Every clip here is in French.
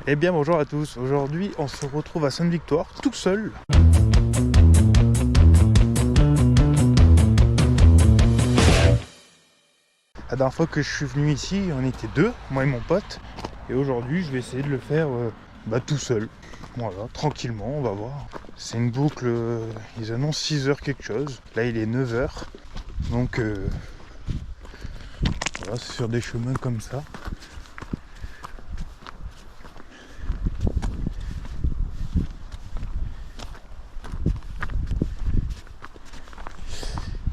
Eh bien bonjour à tous, aujourd'hui on se retrouve à Sainte-Victoire tout seul. La dernière fois que je suis venu ici, on était deux, moi et mon pote. Et aujourd'hui je vais essayer de le faire tout seul. Voilà, tranquillement, on va voir. C'est une boucle, ils annoncent 6h quelque chose. Là il est 9h. Donc voilà, c'est sur des chemins comme ça.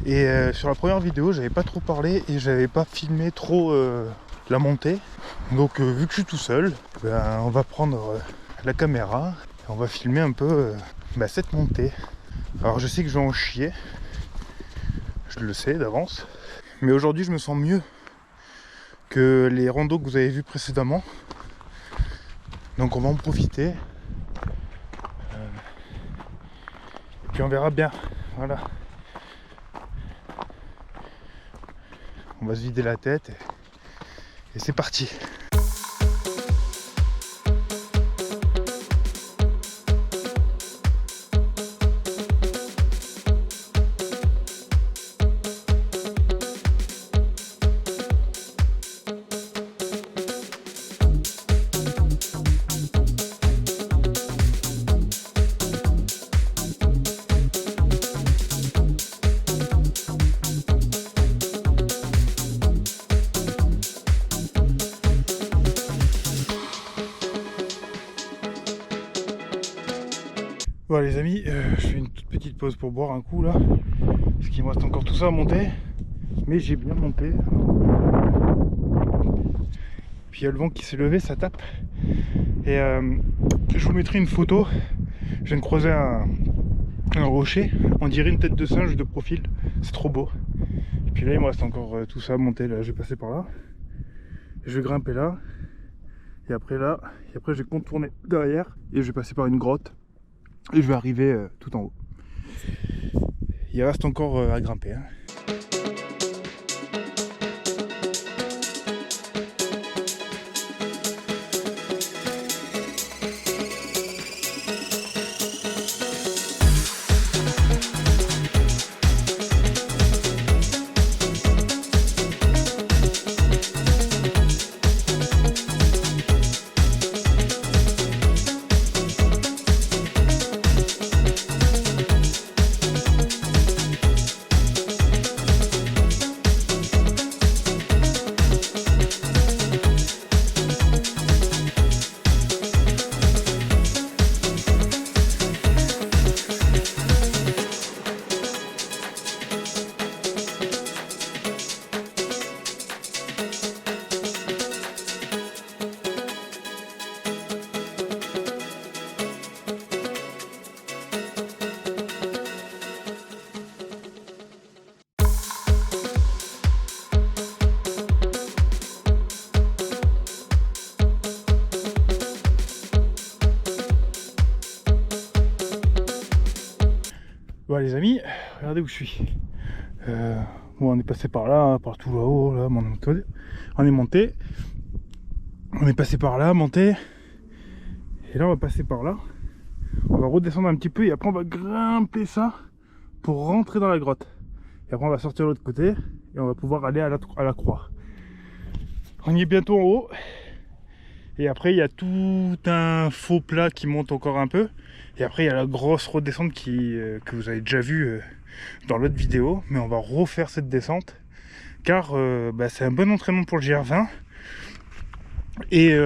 Et sur la première vidéo, j'avais pas trop parlé et j'avais pas filmé trop la montée. Donc vu que je suis tout seul, on va prendre la caméra et on va filmer un peu cette montée. Alors je sais que je vais en chier, je le sais d'avance. Mais aujourd'hui je me sens mieux que les randos que vous avez vus précédemment. Donc on va en profiter. Et puis on verra bien. Voilà. On va se vider la tête et c'est parti. Voilà les amis, je fais une toute petite pause pour boire un coup là, parce qu'il me reste encore tout ça à monter, mais j'ai bien monté. Puis il y a le vent qui s'est levé, ça tape. Et je vous mettrai une photo, je viens de croiser un rocher, on dirait une tête de singe de profil, c'est trop beau. Et puis là il me reste encore tout ça à monter, là je vais passer par là, je vais grimper là, et après là, et après je vais contourner derrière, et je vais passer par une grotte. Et je vais arriver tout en haut. Il reste encore à grimper. Hein. Voilà les amis, regardez où je suis. Bon, on est passé par là, par tout là-haut, là, on est monté. On est passé par là, monté. Et là on va passer par là. On va redescendre un petit peu et après on va grimper ça pour rentrer dans la grotte. Et après on va sortir de l'autre côté et on va pouvoir aller à la croix. On y est bientôt en haut. Et après il y a tout un faux plat qui monte encore un peu. Et après il y a la grosse redescente que vous avez déjà vue dans l'autre vidéo. Mais on va refaire cette descente. Car c'est un bon entraînement pour le GR20. Et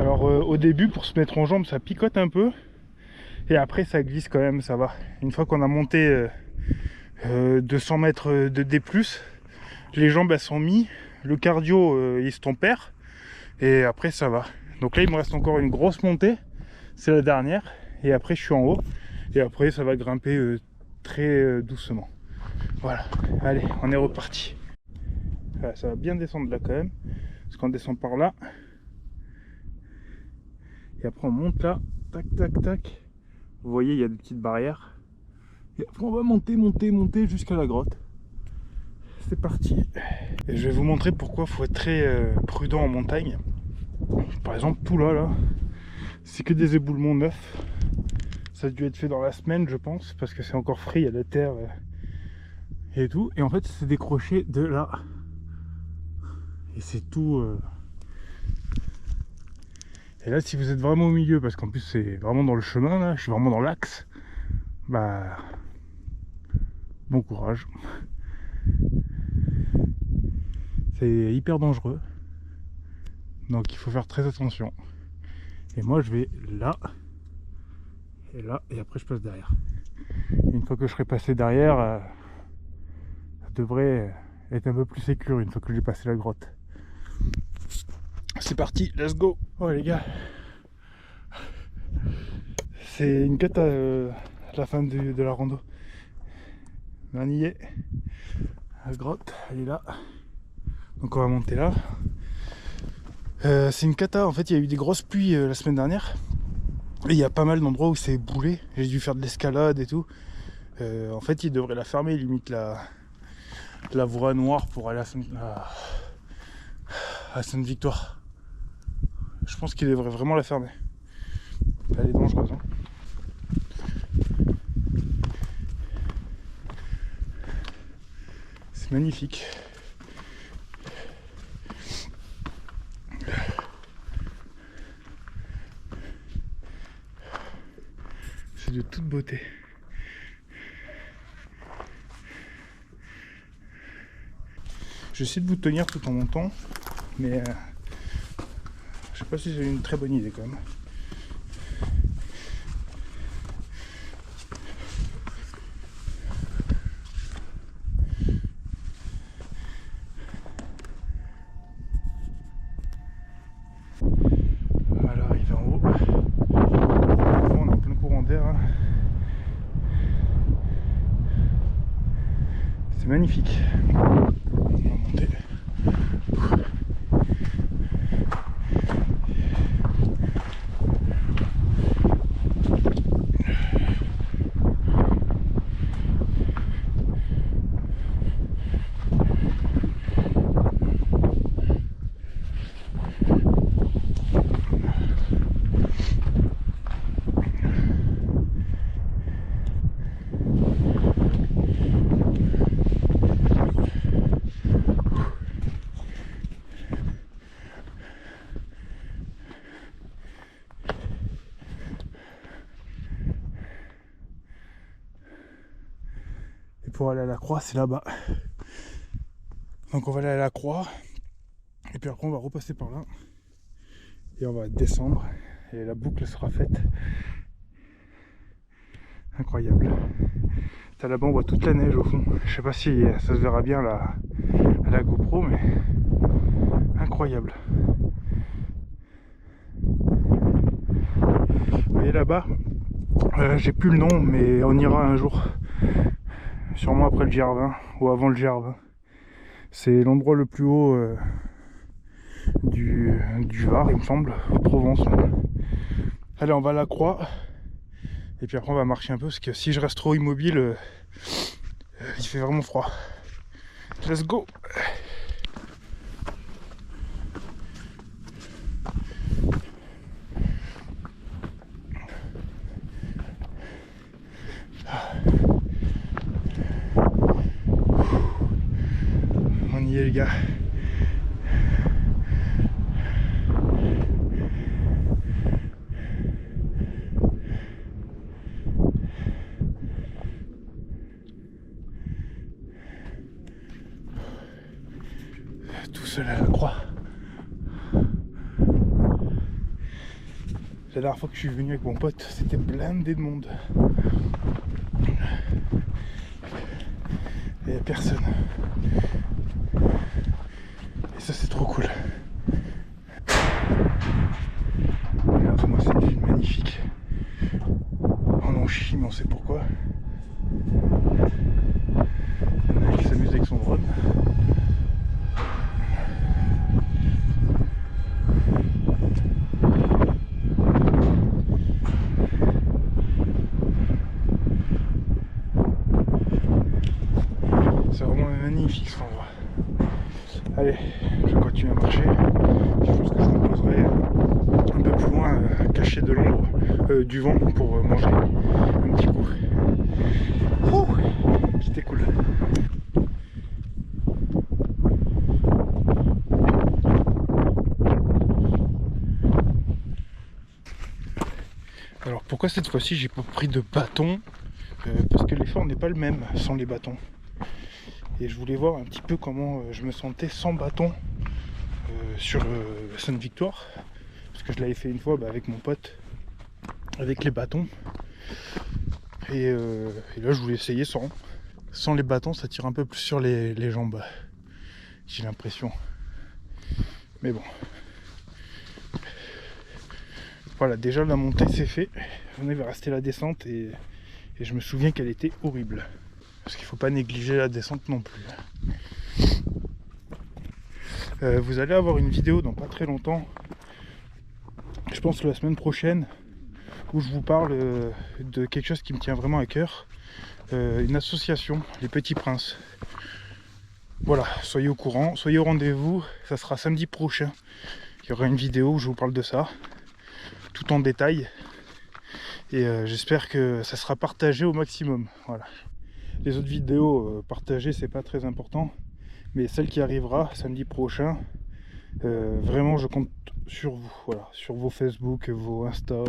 au début pour se mettre en jambes ça picote un peu. Et après ça glisse quand même, ça va. Une fois qu'on a monté 200 mètres de D+, les jambes elles sont mises. Le cardio il se tempère. Et après ça va. Donc là il me reste encore une grosse montée. C'est la dernière. Et après je suis en haut. Et après ça va grimper très doucement. Voilà. Allez, on est reparti. Voilà, ça va bien descendre là quand même. Parce qu'on descend par là. Et après on monte là. Tac, tac, tac. Vous voyez il y a des petites barrières. Et après on va monter jusqu'à la grotte. C'est parti. Et je vais vous montrer pourquoi il faut être très prudent en montagne. Par exemple, tout là, c'est que des éboulements neufs. Ça a dû être fait dans la semaine, je pense, parce que c'est encore frais, il y a la terre et tout. Et en fait, c'est décroché de là. Et c'est tout. Et là, si vous êtes vraiment au milieu, parce qu'en plus c'est vraiment dans le chemin, là, je suis vraiment dans l'axe, bah bon courage. C'est hyper dangereux. Donc il faut faire très attention. Et moi je vais là, et là, et après je passe derrière. Et une fois que je serai passé derrière, ça devrait être un peu plus sécure une fois que j'ai passé la grotte. C'est parti, let's go. Oh les gars, c'est une cata à la fin de la rando. On y est. La grotte, elle est là. Donc on va monter là. C'est une cata, en fait il y a eu des grosses pluies la semaine dernière. Et il y a pas mal d'endroits où c'est boulé. J'ai dû faire de l'escalade et tout. En fait ils devraient la fermer, limite la voie noire pour aller à Sainte-Victoire. Je pense qu'ils devraient vraiment la fermer. Elle est dangereuse. Hein. C'est magnifique. C'est de toute beauté. J'essaie de vous tenir tout en montant, mais je sais pas si c'est une très bonne idée quand même. Voilà, arrivé en haut. On est en plein courant d'air. Hein. C'est magnifique. On va monter. Pour aller à la croix, c'est là-bas. Donc on va aller à la croix et puis après on va repasser par là et on va descendre et la boucle sera faite. Incroyable. Là-bas on voit toute la neige au fond. Je sais pas si ça se verra bien à la GoPro, mais incroyable. Vous voyez là-bas, j'ai plus le nom, mais on ira un jour. Sûrement après le GR20 ou avant le GR20. C'est l'endroit le plus haut du Var, il me semble, en Provence. Allez, on va à la croix. Et puis après on va marcher un peu, parce que si je reste trop immobile, il fait vraiment froid. Let's go! On y est les gars. Tout seul à la croix. La dernière fois que je suis venu avec mon pote, c'était blindé de monde. Il n'y a personne. Et ça c'est trop cool. Regarde-moi cette ville magnifique. On en chie mais on sait pourquoi. Il y en a qui s'amuse avec son drone. C'est vraiment magnifique cet endroit. Allez, je continue à marcher. Je pense que je me poserai chercher de l'ombre, du vent pour manger un petit coup. Ouh, c'était cool. Alors pourquoi cette fois-ci j'ai pas pris de bâton? Parce que l'effort n'est pas le même sans les bâtons. Et je voulais voir un petit peu comment je me sentais sans bâton sur Sainte-Victoire. Parce que je l'avais fait une fois avec mon pote, avec les bâtons. Et là je voulais essayer sans. Sans les bâtons ça tire un peu plus sur les jambes. J'ai l'impression. Mais bon. Voilà, déjà la montée c'est fait. On va rester la descente et je me souviens qu'elle était horrible. Parce qu'il ne faut pas négliger la descente non plus. Vous allez avoir une vidéo dans pas très longtemps, je pense la semaine prochaine, où je vous parle de quelque chose qui me tient vraiment à cœur. Une association, les Petits Princes. Voilà, soyez au courant, soyez au rendez-vous, ça sera samedi prochain. Il y aura une vidéo où je vous parle de ça, tout en détail. Et j'espère que ça sera partagé au maximum. Voilà. Les autres vidéos partagées, c'est pas très important. Mais celle qui arrivera samedi prochain, vraiment je compte sur vous, voilà, sur vos Facebook, vos Insta,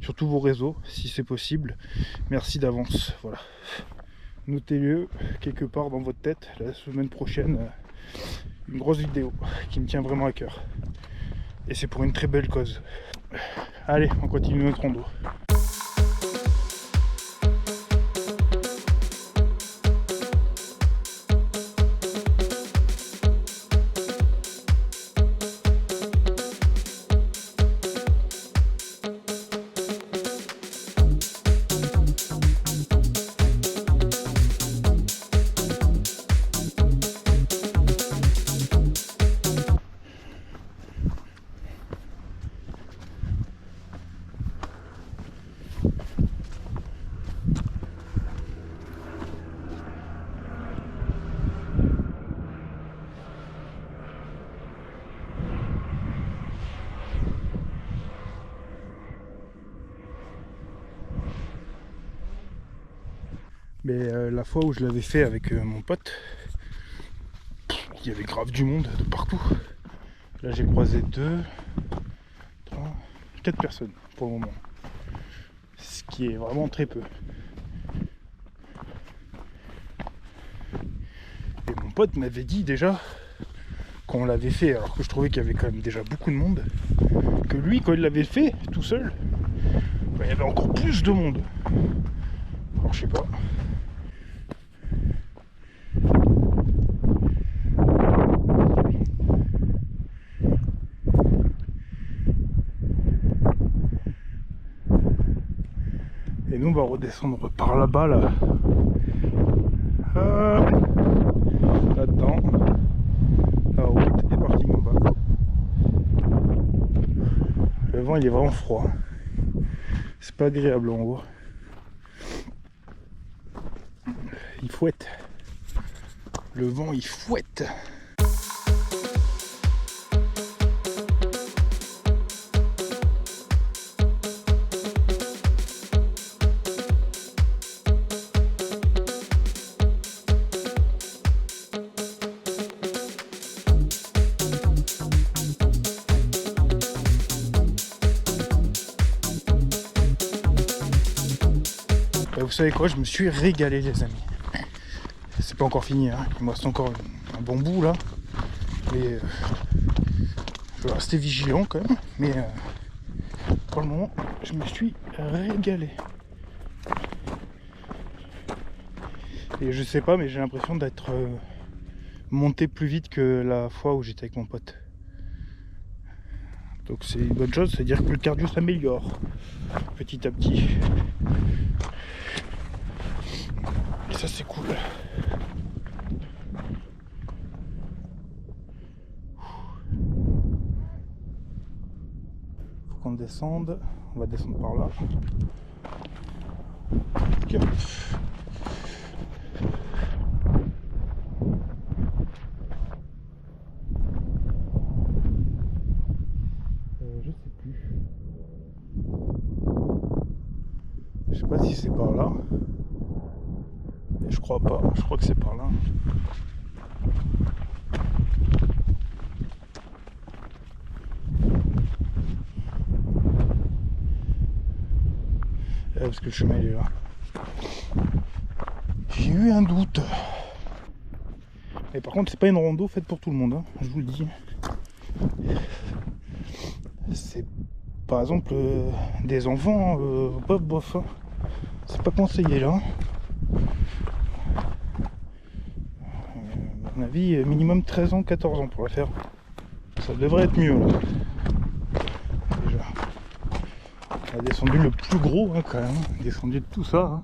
sur tous vos réseaux, si c'est possible. Merci d'avance, voilà. Notez-le quelque part dans votre tête, la semaine prochaine, une grosse vidéo qui me tient vraiment à cœur. Et c'est pour une très belle cause. Allez, on continue notre rando. Mais la fois où je l'avais fait avec mon pote, il y avait grave du monde de partout. Là j'ai croisé 2, 3, 4 personnes pour le moment. Ce qui est vraiment très peu. Et mon pote m'avait dit déjà, quand on l'avait fait, alors que je trouvais qu'il y avait quand même déjà beaucoup de monde, que lui quand il l'avait fait tout seul, bah, il y avait encore plus de monde. Alors je sais pas. Et nous on va redescendre par là-bas là. Là-dedans. La route et parking en bas. Le vent il est vraiment froid. C'est pas agréable en haut. Il fouette. Le vent il fouette. Vous savez quoi, je me suis régalé les amis. C'est pas encore fini, hein. Il me reste encore un bon bout là. Mais je vais rester vigilant quand même. Mais pour le moment, je me suis régalé. Et je sais pas, mais j'ai l'impression d'être monté plus vite que la fois où j'étais avec mon pote. Donc c'est une bonne chose, c'est-à-dire que le cardio s'améliore petit à petit. Et ça c'est cool. Faut qu'on descende, on va descendre par là. Okay. Je sais plus. sais pas si c'est par là. Mais je crois pas, je crois que c'est par là. Parce que le chemin il est là. J'ai eu un doute. Mais par contre c'est pas une rando faite pour tout le monde, hein, je vous le dis. C'est par exemple des enfants, bof bof. Hein. C'est pas conseillé là. À mon avis, minimum 13 ans, 14 ans pour la faire. Ça devrait être mieux là. Déjà. On a descendu le plus gros hein, quand même. Descendu de tout ça. Hein.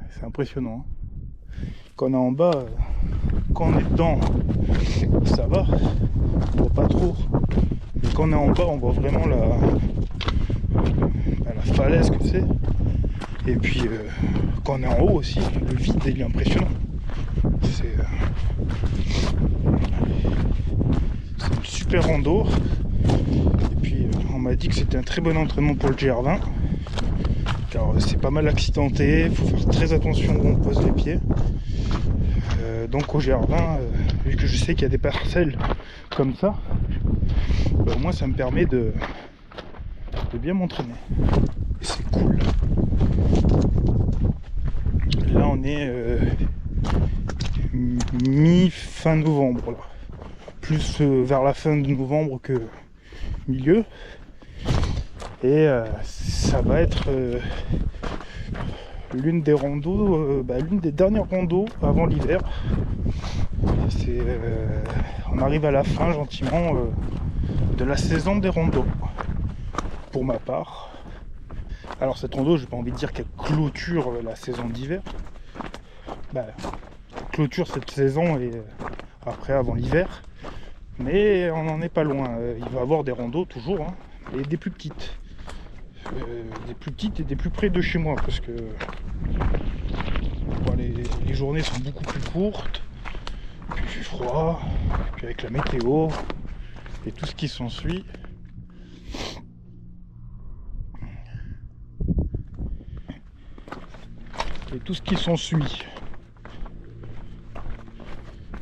C'est impressionnant. Hein. Quand on est en bas, quand on est dedans, ça va. On voit pas trop. Mais quand on est en bas, on voit vraiment la falaise que c'est. Et puis quand on est en haut aussi, le vide il est impressionnant. C'est une super rando. Et puis on m'a dit que c'était un très bon entraînement pour le GR20. Car c'est pas mal accidenté, il faut faire très attention où on pose les pieds. Donc au GR20, vu que je sais qu'il y a des parcelles comme ça, au moins ça me permet de bien m'entraîner. Et c'est cool. Là on est mi-fin novembre là. Plus vers la fin de novembre que milieu. Et ça va être l'une des randos, l'une des dernières randos avant l'hiver. On arrive à la fin gentiment de la saison des randos. Pour ma part. Alors cette rando, j'ai pas envie de dire qu'elle clôture la saison d'hiver. Clôture cette saison et après avant l'hiver. Mais on n'en est pas loin. Il va y avoir des randos toujours, hein, et des plus petites. Des plus petites et des plus près de chez moi parce que les journées sont beaucoup plus courtes, puis il fait froid, puis avec la météo et tout ce qui s'ensuit.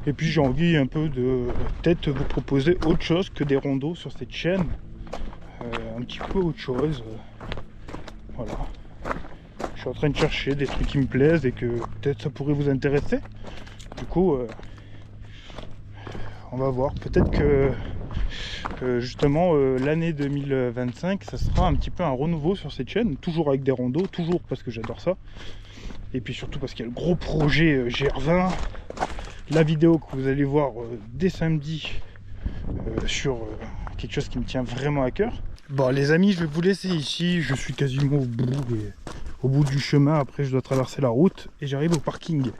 Et puis j'ai envie un peu de peut-être vous proposer autre chose que des randos sur cette chaîne. Un petit peu autre chose. Voilà. Je suis en train de chercher des trucs qui me plaisent et que peut-être ça pourrait vous intéresser. Du coup, on va voir. Peut-être que justement l'année 2025, ça sera un petit peu un renouveau sur cette chaîne. Toujours avec des randos, toujours parce que j'adore ça. Et puis surtout parce qu'il y a le gros projet GR20. La vidéo que vous allez voir dès samedi sur quelque chose qui me tient vraiment à cœur. Bon les amis, je vais vous laisser ici, je suis quasiment au bout du chemin, après je dois traverser la route et j'arrive au parking.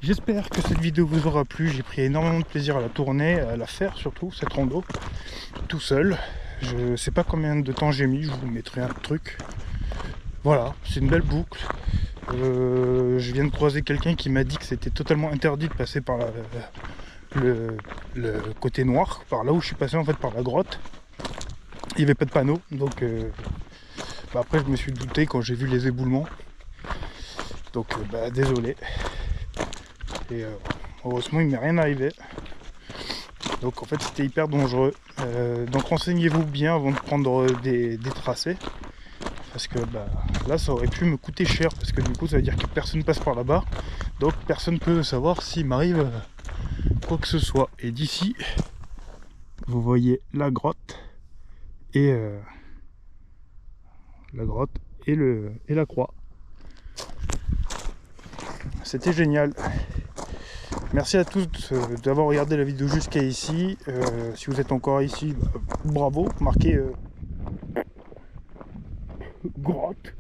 J'espère que cette vidéo vous aura plu, j'ai pris énormément de plaisir à la tourner, à la faire surtout, cette rando, tout seul. Je sais pas combien de temps j'ai mis, je vous mettrai un truc. Voilà, c'est une belle boucle. Je viens de croiser quelqu'un qui m'a dit que c'était totalement interdit de passer par le côté noir, par là où je suis passé en fait, par la grotte. Il n'y avait pas de panneau, donc après je me suis douté quand j'ai vu les éboulements. Donc désolé. Et heureusement il m'est rien arrivé. Donc en fait c'était hyper dangereux. Donc renseignez-vous bien avant de prendre des tracés. Parce que là ça aurait pu me coûter cher. Parce que du coup ça veut dire que personne passe par là-bas. Donc personne ne peut savoir s'il m'arrive quoi que ce soit. Et d'ici, vous voyez la grotte. Et la croix. C'était génial. Merci à tous d'avoir regardé la vidéo jusqu'à ici. Si vous êtes encore ici, bravo, marquez grotte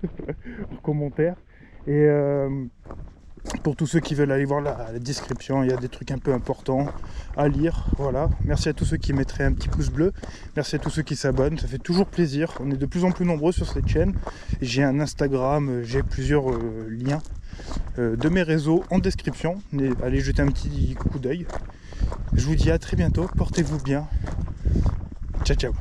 en commentaire. Et pour tous ceux qui veulent aller voir la description, il y a des trucs un peu importants à lire. Voilà. Merci à tous ceux qui mettraient un petit pouce bleu. Merci à tous ceux qui s'abonnent. Ça fait toujours plaisir. On est de plus en plus nombreux sur cette chaîne. J'ai un Instagram, j'ai plusieurs liens de mes réseaux en description. Allez jeter un petit coup d'œil. Je vous dis à très bientôt. Portez-vous bien. Ciao, ciao.